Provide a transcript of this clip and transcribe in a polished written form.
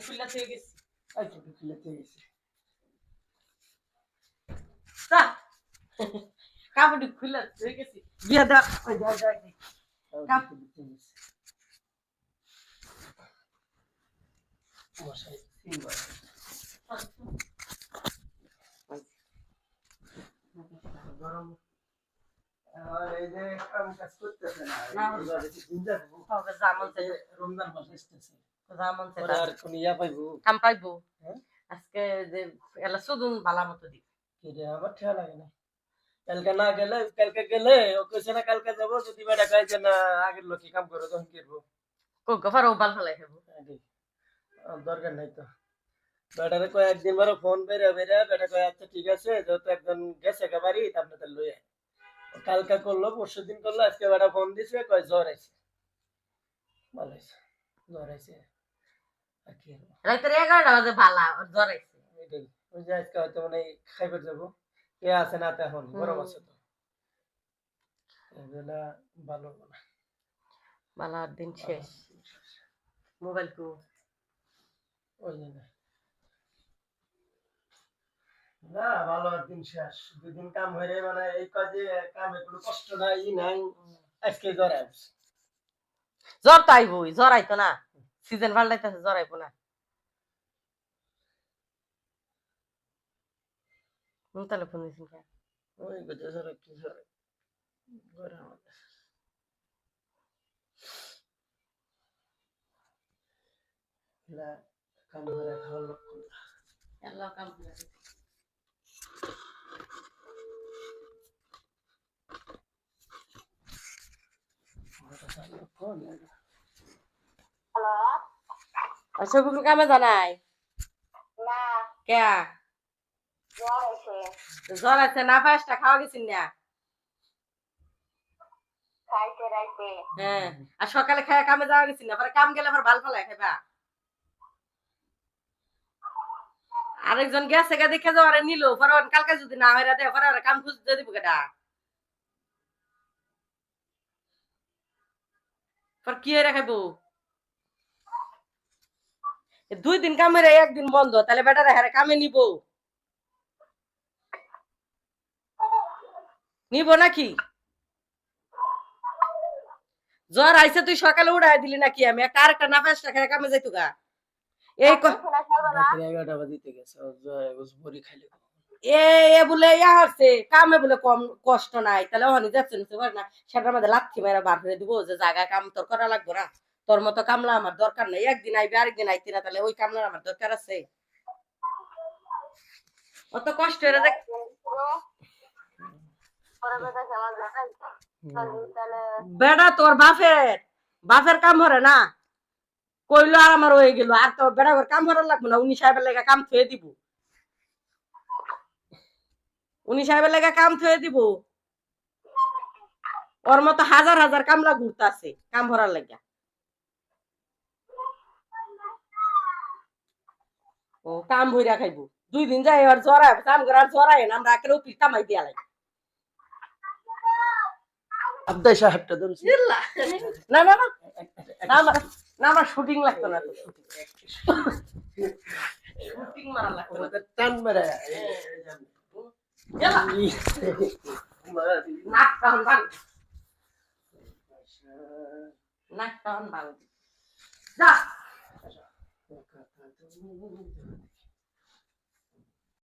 খুললা থেকে গেছি এই তো খুলে গেছে কাপড় খুললা থেকে গেছি বিয়া দা ওই যা যা কাপ মশাই সিঙ্গার গরম আর এই যে কাম কাজ করতেছে না না এইভাবে কি দিন যাবো হবে জামন এই যে রমজান মাস আসতেছে জামন পরে আর কোন ইয়া পাইবো কাম পাইবো হ্যাঁ আজকে যে এলা সুদুন ভালো মতো দি কি রে আমার ঠেয়া লাগে না কালকে না গেলে কালকে গেলে ও কইছে না কালকে যাবো যদি বেটা কয় যে না আগের লোকই কাম করো তখন কি করবো কো গফার ও বাল ফলাই খাবো দরকার নাই তো বেটারে কয় একদিন বারো ফোন বেরে বেরে বেটা কয় আচ্ছা ঠিক আছে যেহেতু একজন গেছে বাড়ি আপনি তো লইয়া কালকে করলো পরশু দিন করলো আজকে বেটা ফোন দিছে কয় জ্বর আইছে ভালো হয়েছে জ্বর আইছে আর কি হলো রাইতের 11টা বাজে ভালা জ্বর আইছে এটাই ওই যে আজকে হয়তো মানে খাইবার যাবো কে আছে না তো এখন গরম আছে তো এগুলা ভালো না ভালা দিন শেষ মোবাইল কো ওই জন্য না ভালো দিন শেষ দুদিন কাম হয়ে মানে এই কাজে কামে কোনো কষ্ট নাই ই নাই আজকে জ্বর আসছে জ্বর তো আইবই জ্বর আইতো না সিজন পাল্টাইতেছে জ্বর আইবো না তাহলে ফোন দিছেন কে ওই কথা জ্বর কি জ্বর ঘরে আমাদের না কাম করে খাওয়ার লোক আল্লাহ কাম করে হ্যালো আচ্ছা গুলো কামে জানাই না কে জ্বর আছে জ্বর আছে না ফাস্টা খাওয়া গেছিন না খাইতে রাইতে হ্যাঁ আর সকালে খায় কামে যাওয়া গেছিন না পরে কাম গেলে আবার ভাল ফলাই খাইবা আরেকজন গেছে গা দেখে যাওয়ারে নিল পরে কালকে যদি না হয় রাতে পরে কাম খুঁজতে দিব কেটা পর কি হয়ে রাখাবো 2 দিন কামের একদিন বন্ধ তাহলে বেটারা হারে কামে নিব নাকি জ্বর আইছে তুই সকালে উড়াই দিলি নাকি আমি একটা আরেকটা না ফাস্টা খায় কামে যাইতো গা এই রাত্রে 11টা বাজিতে গেছে বড়ি খাইলে এ এ বলে ইয়া হচ্ছে কামে বলে কম কষ্ট নাই তাহলে ওখানে যাচ্ছে না সেটার মধ্যে লাথি মেরা বার করে দিব যে জায়গা কাম তোর করা লাগবে না তোর মতো কামলা আমার দরকার নাই একদিন আইবে আরেকদিন আইতি না তাহলে ওই কামলার আমার দরকার আছে অত কষ্ট হয়ে দেখ বেড়া তোর বাপের কাম হরে না কইলো আর আমার হয়ে গেল আর তো বেড়া কাম হরার লাগবে না উনি সাহেবের লেগে কাম থুয়ে দিব উনি সাহেবের লেগে কাম থুয়ে দিব ওর মতো হাজার হাজার কামলা ঘুরতে আছে কাম ভরার লেগে ও কাম ভইরা খাইবো 2 দিন যাই আর জ্বরায় কাম করার জ্বরায় না আমরা আকের অফিস কামাই দিয়া লাই আব্দাই সাহেবটা ধরছি না না না না না আমার শুটিং লাগতো না তো শুটিং মারা লাগতো না টান মেরে নাকটা হন ভালো যা